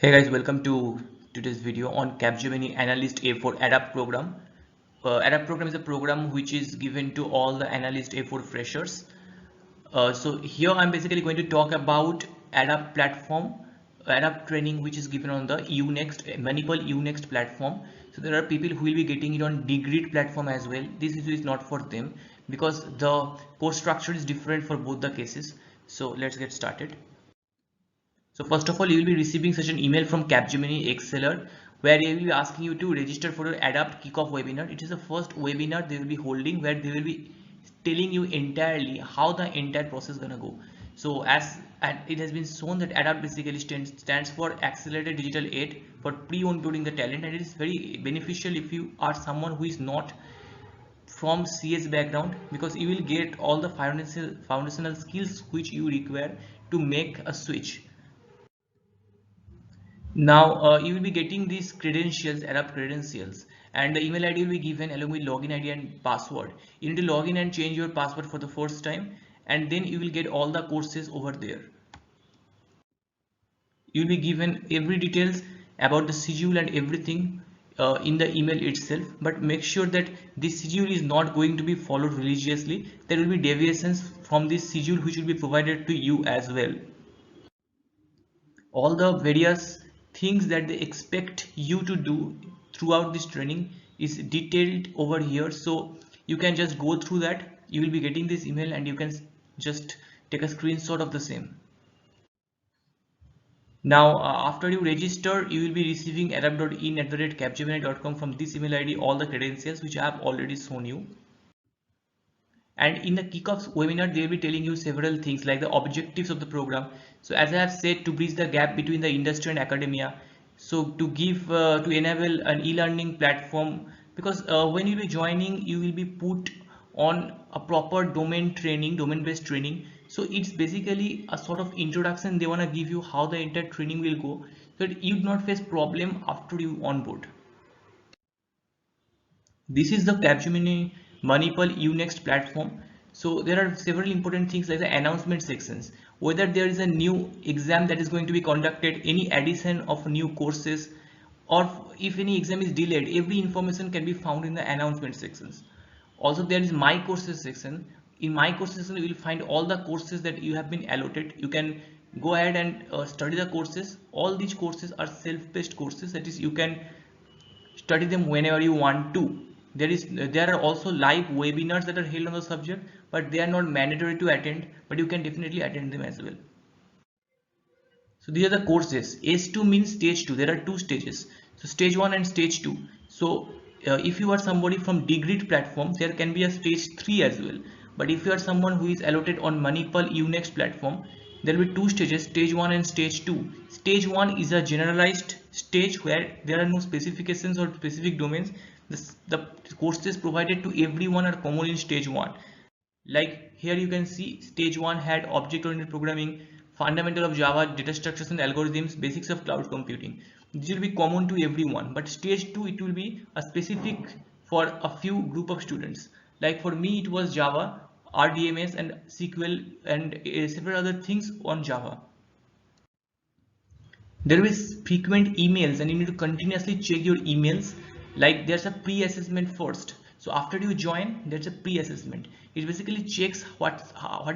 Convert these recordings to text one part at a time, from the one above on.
Hey guys, welcome to today's video on Capgemini Analyst A4 ADAPT program. ADAPT program is a program which is given to all the Analyst A4 freshers. So here I'm basically going to talk about ADAPT platform, ADAPT training which is given on the Unext, MANIPAL Unext platform. So there are people who will be getting it on Degree platform as well. This is not for them because the course structure is different for both the cases. So let's get started. So first of all, you will be receiving such an email from Capgemini Exceller where they will be asking you to register for your Adapt Kickoff webinar. It is the first webinar they will be holding where they will be telling you entirely how the entire process is gonna go. So as it has been shown that Adapt basically stands for Accelerated Digital Aid for pre-onboarding the talent, and it is very beneficial if you are someone who is not from CS background, because you will get all the foundational skills which you require to make a switch. Now you will be getting these credentials, Adapt credentials, and the email ID will be given along with login ID and password. You need to log in and change your password for the first time, and then you will get all the courses over there. You will be given every details about the schedule and everything in the email itself, but make sure that this schedule is not going to be followed religiously. There will be deviations from this schedule which will be provided to you as well. All the various things that they expect you to do throughout this training is detailed over here, so you can just go through that. You will be getting this email and you can just take a screenshot of the same. Now after you register, you will be receiving adapt.in@capgemini.com from this email ID all the credentials which I have already shown you. And in the Kickoff webinar, they will be telling you several things like the objectives of the program. So as I have said, to bridge the gap between the industry and academia, so to give to enable an e-learning platform, because when you will be joining, you will be put on a proper domain-based training. So it's basically a sort of introduction. They want to give you how the entire training will go, so that you do not face problem after you onboard. This is the Capgemini MANIPAL Unext platform. So there are several important things like the announcement sections, whether there is a new exam that is going to be conducted, any addition of new courses, or if any exam is delayed, every information can be found in the announcement sections. Also there is my courses section. In my courses section you will find all the courses that you have been allotted. You can go ahead and study the courses. All these courses are self-paced courses, that is you can study them whenever you want to. There are also live webinars that are held on the subject, but they are not mandatory to attend, but you can definitely attend them as well. So these are the courses. S2 means stage 2. There are two stages, so stage 1 and stage 2. So if you are somebody from degree platform, there can be a stage 3 as well. But if you are someone who is allotted on MANIPAL Unext platform, there will be two stages, stage 1 and stage 2. Stage 1 is a generalized stage where there are no specifications or specific domains. The courses provided to everyone are common in stage 1. Like here you can see stage 1 had object-oriented programming, fundamental of Java, data structures and algorithms, basics of cloud computing. This will be common to everyone, but stage 2 it will be a specific for a few group of students. Like for me it was Java, RDMS and SQL and several other things on Java. There is frequent emails and you need to continuously check your emails. Like there's a pre-assessment first. So after you join, there's a pre-assessment. It basically checks what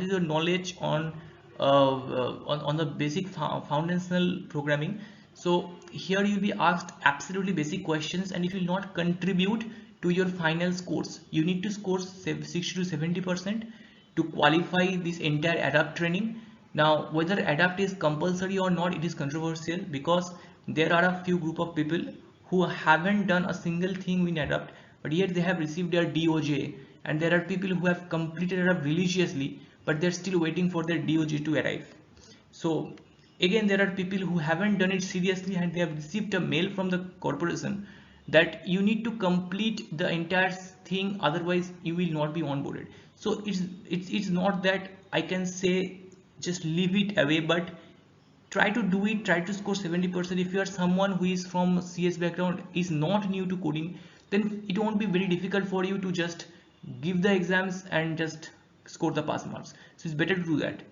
is your knowledge on on the basic foundational programming. So here you'll be asked absolutely basic questions, and it will not contribute to your final scores. You need to score 60 to 70% to qualify this entire adapt training. Now whether adapt is compulsory or not, it is controversial, because there are a few group of people who haven't done a single thing in adapt, but yet they have received their DOJ, and there are people who have completed adapt religiously, but they're still waiting for their DOJ to arrive. So again, there are people who haven't done it seriously and they have received a mail from the corporation that you need to complete the entire thing, otherwise you will not be onboarded. So it's not that I can say just leave it away, but try to do it, try to score 70%. If you are someone who is from CS background, is not new to coding, then it won't be very difficult for you to just give the exams and just score the pass marks. So it's better to do that.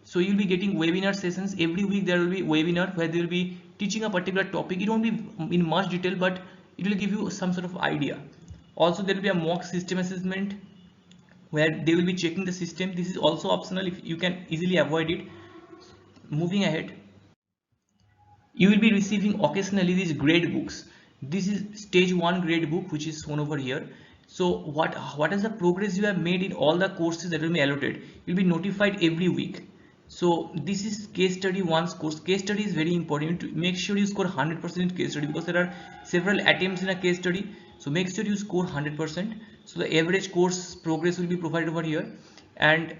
So you'll be getting webinar sessions every week. There will be webinar where they will be teaching a particular topic. It won't be in much detail, but it will give you some sort of idea. Also, there will be a mock system assessment where they will be checking the system. This is also optional, if you can easily avoid it. Moving ahead, you will be receiving occasionally these grade books. This is stage 1 grade book, which is shown over here. So what is the progress you have made in all the courses that will be allotted? You'll be notified every week. So this is case study 1's course. Case study is very important to make sure you score 100% in case study, because there are several attempts in a case study. So make sure you score 100%. So the average course progress will be provided over here, and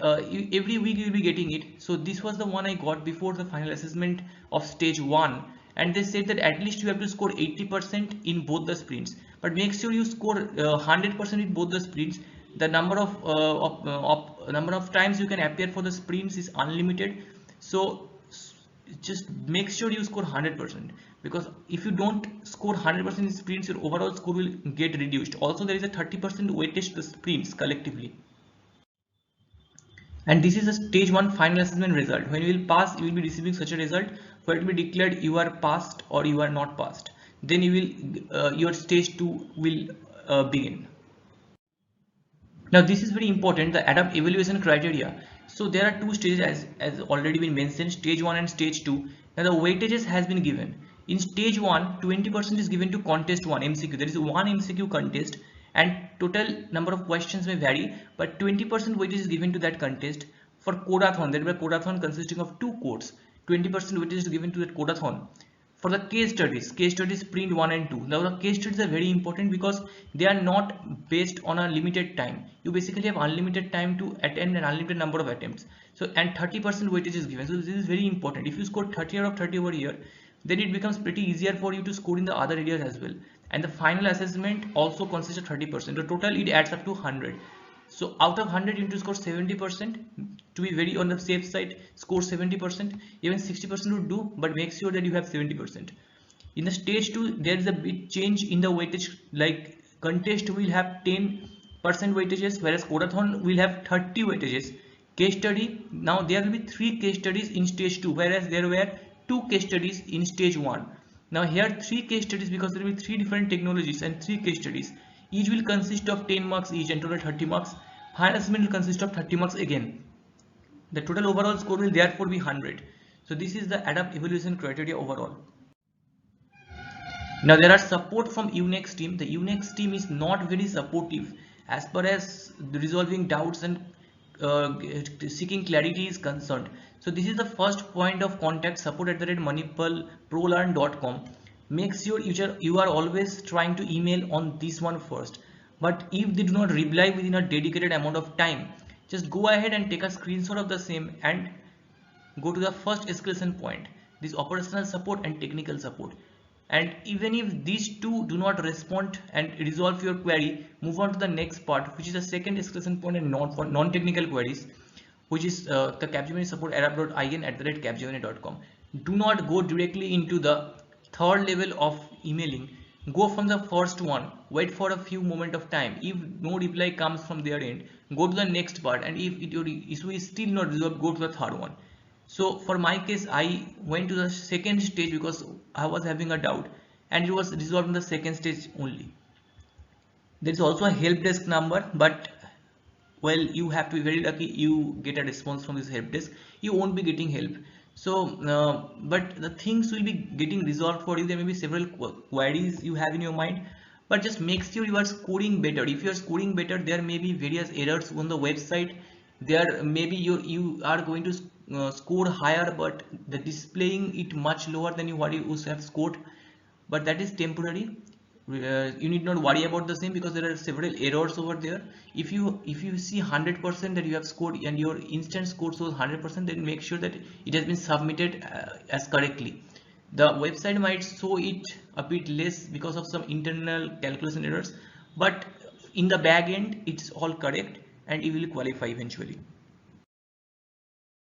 every week you will be getting it. So this was the one I got before the final assessment of stage 1, and they said that at least you have to score 80% in both the sprints, but make sure you score 100% in both the sprints. The number of times you can appear for the sprints is unlimited, so just make sure you score 100%, because if you don't score 100% in sprints, your overall score will get reduced. Also, there is a 30% weightage to the sprints collectively. And this is a stage 1 final assessment result. When you will pass, you will be receiving such a result where it will be declared you are passed or you are not passed. Then you will your stage 2 will begin. Now this is very important, the adapt evaluation criteria. So there are two stages, as already been mentioned, stage 1 and stage 2. Now the weightages has been given. In stage 1, 20% is given to contest 1 MCQ. There is one MCQ contest, and total number of questions may vary, but 20% weightage is given to that contest. For codathon, there will be a codathon consisting of 2 codes. 20% weightage is given to that codathon. For the case studies sprint 1 and 2. Now the case studies are very important because they are not based on a limited time. You basically have unlimited time to attend an unlimited number of attempts. So, and 30% weightage is given. So this is very important. If you score 30 out of 30 over here, then it becomes pretty easier for you to score in the other areas as well. And the final assessment also consists of 30%. The total it adds up to 100. So out of 100 you need to score 70%. To be very on the safe side, score 70%. Even 60% would do, but make sure that you have 70%. In the stage 2, there is a big change in the weightage. Like contest will have 10% weightages, whereas codathon will have 30 weightages. Case study, now there will be 3 case studies in stage 2, whereas there were 2 case studies in stage 1. Now here 3 case studies, because there will be 3 different technologies and 3 case studies. Each will consist of 10 marks each and total 30 marks. Final assessment will consist of 30 marks again. The total overall score will therefore be 100. So this is the adapt evaluation criteria overall. Now there are support from UNEX team. The UNEX team is not very supportive as far as resolving doubts and seeking clarity is concerned. So this is the first point of contact, support@manipalprolearn.com. Make sure you are always trying to email on this one first. But if they do not reply within a dedicated amount of time, just go ahead and take a screenshot of the same and go to the first escalation point, this operational support and technical support. And even if these two do not respond and resolve your query, move on to the next part, which is the second escalation point and for non-technical queries, which is the Capgemini support arab.in@capgemini.com. Do not go directly into the third level of emailing. Go from the first one, wait for a few moments of time. If no reply comes from their end, go to the next part, and if your issue is still not resolved, go to the third one. So for my case, I went to the second stage because I was having a doubt, and it was resolved in the second stage only. There is also a help desk number, but well, you have to be very lucky you get a response from this help desk. You won't be getting help. So but the things will be getting resolved for you. There may be several queries you have in your mind, but just make sure you are scoring better. If you are scoring better, there may be various errors on the website. There maybe you are going to score higher, but the displaying it much lower than what you have scored, but that is temporary. You need not worry about the same, because there are several errors over there. If you see 100% that you have scored and your instant score shows 100%, then make sure that it has been submitted as correctly. The website might show it a bit less because of some internal calculation errors, but in the back end it's all correct and you will qualify eventually.